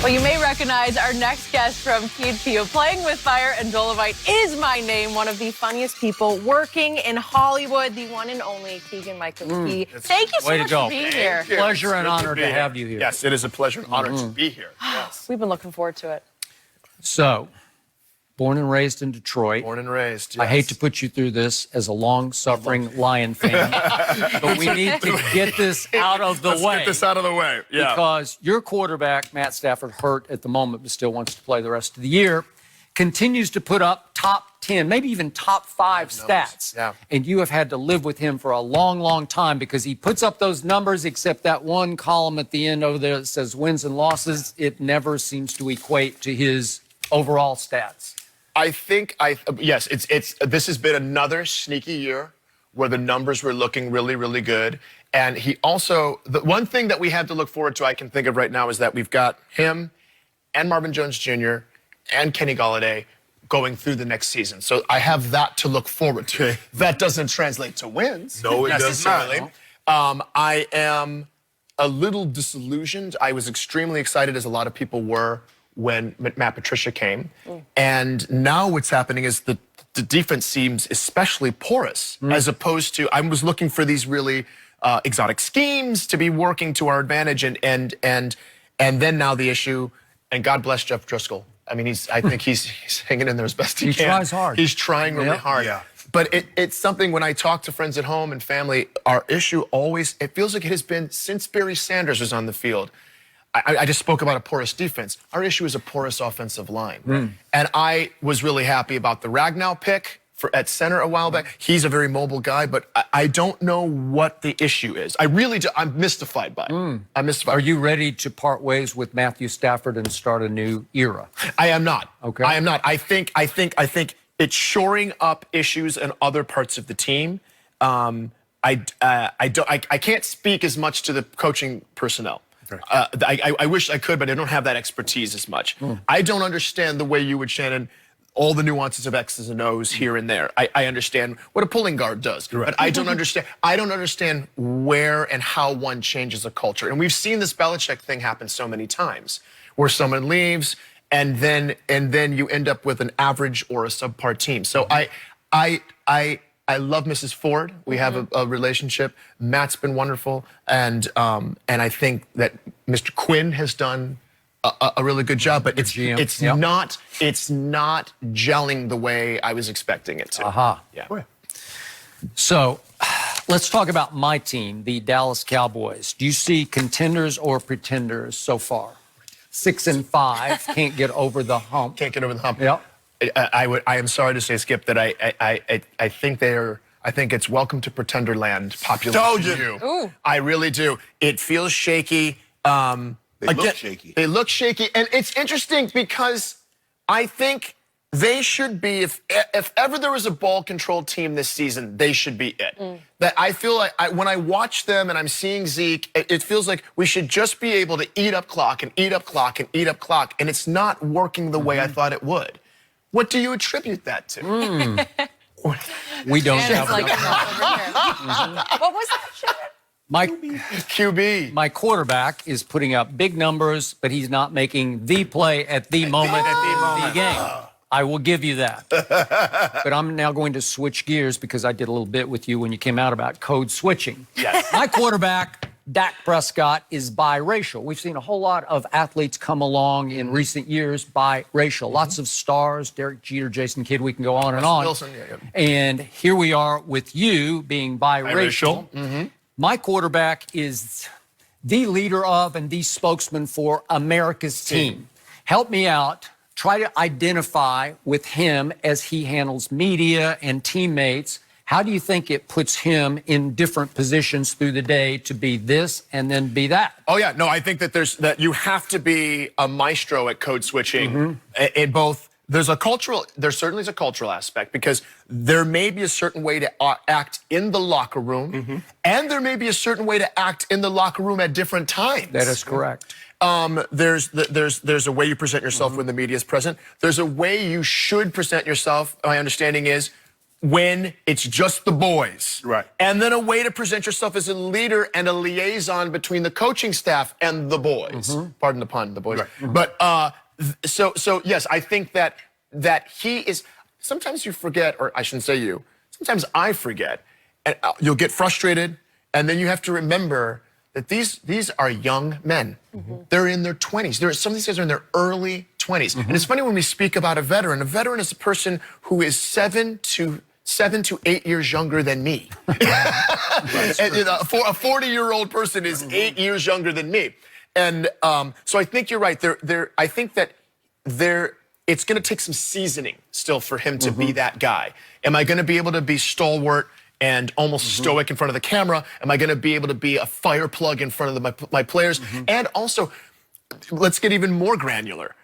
Well, you may recognize our next guest from Key and Peele. Playing with Fire and Dolomite is my name. One of the funniest people working in Hollywood, the one and only Keegan-Michael Key. Thank you so much for being here. Pleasure and honor to have you here. Yes, it is a pleasure and honor to be here. Yes. We've been looking forward to it. So, born and raised in Detroit. Born and raised, yes. I hate to put you through this as a long-suffering Lion fan, but we need to get this out of the way. Let's get this out of the way, yeah. Because your quarterback, Matt Stafford, hurt at the moment, but still wants to play the rest of the year, continues to put up top 10, maybe even top 5 stats. Yeah. And you have had to live with him for a long, long time because he puts up those numbers, except that one column at the end over there that says wins and losses. It never seems to equate to his overall stats. I think yes, this has been another sneaky year where the numbers were looking really, really good. And he also, the one thing that we had to look forward to, I can think of right now, is that we've got him and Marvin Jones Jr. and Kenny Golladay going through the next season. So I have that to look forward to. That doesn't translate to wins. No, it necessarily. does not. I am a little disillusioned. I was extremely excited, as a lot of people were, when Matt Patricia came. And now what's happening is the defense seems especially porous, as opposed to, I was looking for these really exotic schemes to be working to our advantage. And then now the issue, and God bless Jeff Driscoll. I mean, I think he's hanging in there as best he can. He tries hard. He's trying really hard. Yeah. But it's something, when I talk to friends at home and family, our issue always, it feels like it has been since Barry Sanders was on the field. I just spoke about a porous defense. Our issue is a porous offensive line. And I was really happy about the Ragnow pick at center a while back. He's a very mobile guy, but I don't know what the issue is. I really do. I'm mystified by it. I'm mystified. Are you ready to part ways with Matthew Stafford and start a new era? I am not. Okay. I am not. I think it's shoring up issues in other parts of the team. I can't speak as much to the coaching personnel. I wish I could, but I don't have that expertise as much. I don't understand the way you would, Shannon, all the nuances of X's and O's here and there. I understand what a pulling guard does, but I don't understand. I don't understand where and how one changes a culture. And we've seen this Belichick thing happen so many times, where someone leaves and then you end up with an average or a subpar team. So I love Mrs. Ford. We have a relationship. Matt's been wonderful, and I think that Mr. Quinn has done a really good job. But it's not gelling the way I was expecting it to. Yeah. So, let's talk about my team, the Dallas Cowboys. Do you see contenders or pretenders so far? 6-5, can't get over the hump. Can't get over the hump. Yep. I am sorry to say, Skip, that I think it's welcome to pretender land population. Told you. Ooh. I really do. It feels shaky. They look shaky. They look shaky, and it's interesting because I think they should be, if ever there was a ball control team this season, they should be it. That I feel like when I watch them and I'm seeing Zeke, it feels like we should just be able to eat up clock and eat up clock and eat up clock, and it's not working the way I thought it would. What do you attribute that to? We don't Shannon's have like, enough. over here. What was that, Shannon? QB. My quarterback is putting up big numbers, but he's not making the play at the moment of the game. I will give you that. But I'm now going to switch gears because I did a little bit with you when you came out about code switching. Yes. My quarterback, Dak Prescott, is biracial. We've seen a whole lot of athletes come along in recent years biracial. Lots of stars, Derek Jeter, Jason Kidd, we can go on and on. Wilson, And here we are with you being biracial. My quarterback is the leader of and the spokesman for America's team. Help me out. Try to identify with him as he handles media and teammates. How do you think it puts him in different positions through the day to be this and then be that? Oh yeah, no, I think that you have to be a maestro at code switching in both. There certainly is a cultural aspect, because there may be a certain way to act in the locker room, and there may be a certain way to act in the locker room at different times. That is correct. There's a way you present yourself when the media is present. There's a way you should present yourself. My understanding is when it's just the boys. Right. And then a way to present yourself as a leader and a liaison between the coaching staff and the boys. Pardon the pun, the boys. Right. But so yes, I think that he is, sometimes you forget, or I shouldn't say you, sometimes I forget, and you'll get frustrated, and then you have to remember that these are young men. They're in their 20s. Some of these guys are in their early 20s. And it's funny when we speak about a veteran. A veteran is a person who is 7 to 8 years younger than me. And, you know, a 40-year-old person is 8 years younger than me. And so I think you're right. I think that it's going to take some seasoning still for him to be that guy. Am I going to be able to be stalwart and almost stoic in front of the camera? Am I going to be able to be a fire plug in front of my players? And also, let's get even more granular.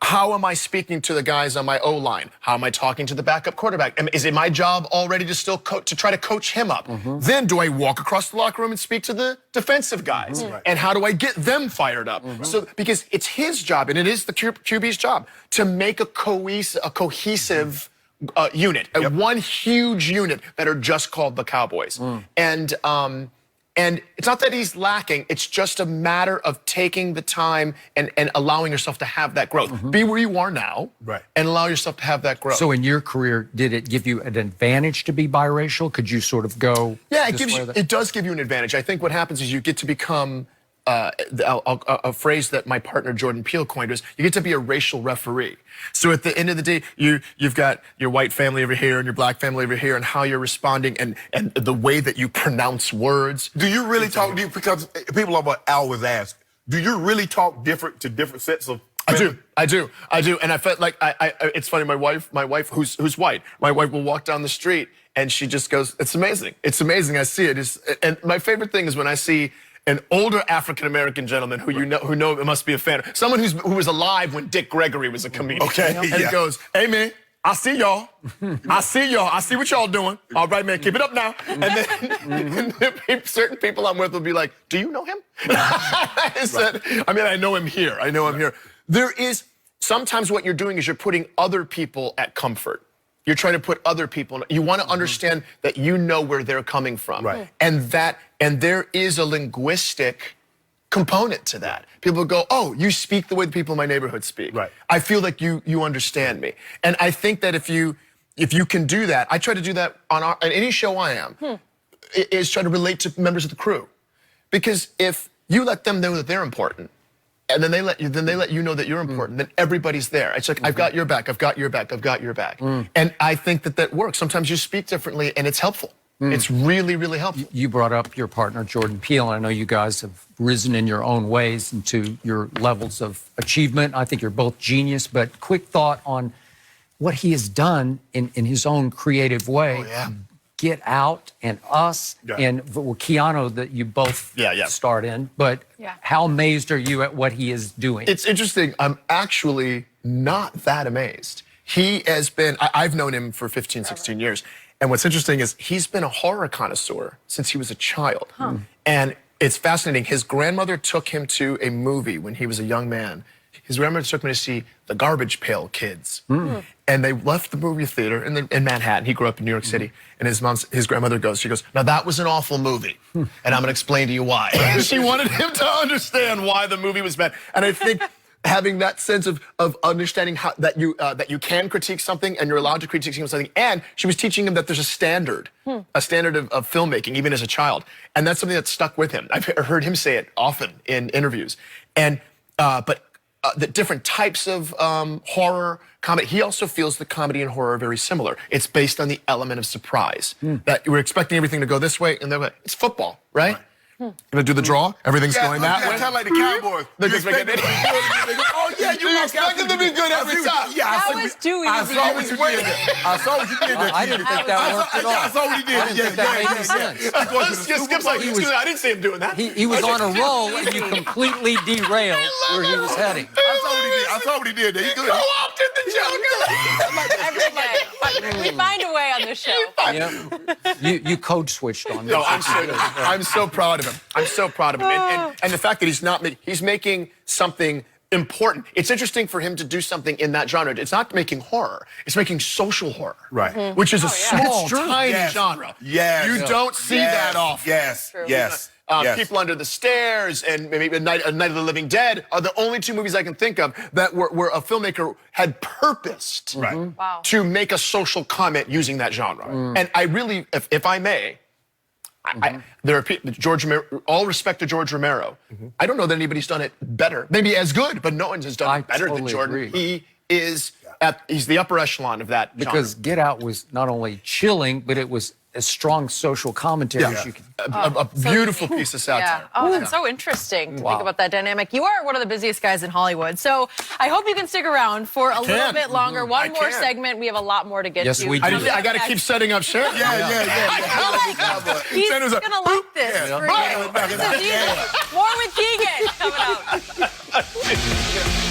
How am I speaking to the guys on my O-line? How am I talking to the backup quarterback? Is it my job already to still to try to coach him up? Then do I walk across the locker room and speak to the defensive guys? And how do I get them fired up? So because it's his job, and it is the QB's job, to make a cohesive unit, one huge unit that are just called the Cowboys. And it's not that he's lacking, it's just a matter of taking the time and allowing yourself to have that growth. Be where you are now, and allow yourself to have that growth. So in your career, did it give you an advantage to be biracial? Could you sort of go? Yeah, it does give you an advantage. I think what happens is you get to become, a phrase that my partner Jordan Peele coined was, you get to be a racial referee. So at the end of the day, you've got your white family over here and your black family over here, and how you're responding and the way that you pronounce words. Do you really talk, because people always ask, do you really talk different to different sets of family? I do. And I felt like, it's funny, my wife who's white, my wife will walk down the street and she just goes, it's amazing. It's amazing. I see it. And my favorite thing is when I see an older African-American gentleman who who know it must be a fan, someone who was alive when Dick Gregory was a comedian. Okay. And he goes, hey man, I see y'all. I see y'all. I see what y'all doing. All right, man, keep it up now. And then certain people I'm with will be like, do you know him? I said, I know him here. I know him here. There is, sometimes what you're doing is you're putting other people at comfort. You're trying to put other people, you want to understand that you know where they're coming from. Right. And there is a linguistic component to that. People go, oh, you speak the way the people in my neighborhood speak. Right. I feel like you understand me. And I think that if you can do that, I try to do that on any show I am, is try to relate to members of the crew. Because if you let them know that they're important, and then they let you know that you're important, then everybody's there. It's like, I've got your back, I've got your back, I've got your back. And I think that works. Sometimes you speak differently and it's helpful. It's really, really helpful. You brought up your partner, Jordan Peele, and I know you guys have risen in your own ways into your levels of achievement. I think you're both genius, but quick thought on what he has done in his own creative way. Oh, yeah. Get Out and Us, and Keanu that you both starred in. But how amazed are you at what he is doing? It's interesting. I'm actually not that amazed. He has been, I've known him for 15, 16 years. And what's interesting is he's been a horror connoisseur since he was a child. And it's fascinating. His grandmother took him to a movie when he was a young man. His grandmother took him to see The Garbage Pail Kids. And they left the movie theater in Manhattan. He grew up in New York City. And his grandmother goes, now that was an awful movie. And I'm gonna explain to you why. She wanted him to understand why the movie was bad. And I think having that sense of understanding that you can critique something and you're allowed to critique something. And she was teaching him that there's a standard of filmmaking, even as a child. And that's something that stuck with him. I've heard him say it often in interviews. And, the different types of horror, comedy. He also feels that comedy and horror are very similar. It's based on the element of surprise. That we're expecting everything to go this way and that way. It's football, right? Gonna do the draw? Everything's going that way? Kind of like the Cowboys. Oh, yeah, you expected them to be good every time. That was too easy. I saw what you did there. I saw what you did there. I didn't think that worked at all. I saw what you did. I didn't think that made any sense. Skip's like, I didn't see him doing that. He was on a roll and you completely derailed where he was heading. I saw what he did there. He good. Co-opted the joke. Every day. We find a way on this show. You code switched on me. No, I'm so proud of him. I'm so proud of him. And the fact that he's making something important. It's interesting for him to do something in that genre. It's not making horror. It's making social horror. Right. Which is a small, It's true. tiny Yes. genre. Yes. You don't see that often. Yes. Yes. Yes. People Under the Stairs and maybe A Night of the Living Dead are the only two movies I can think of that were a filmmaker had purposed Wow. to make a social comment using that genre. And I really, if I may, there are people, all respect to George Romero. I don't know that anybody's done it better. Maybe as good, but no one has done it better than Jordan. Agree. He is he's the upper echelon of that Because genre. Get Out was not only chilling, but it was as strong social commentary as you could. A beautiful piece of satire. Yeah. Oh, that's so interesting to think about that dynamic. You are one of the busiest guys in Hollywood, so I hope you can stick around for a little bit longer. One more segment. We have a lot segment. Yes, to. we do. I got to keep setting up Sharon. He's going to like this. For you. More with Keegan coming up.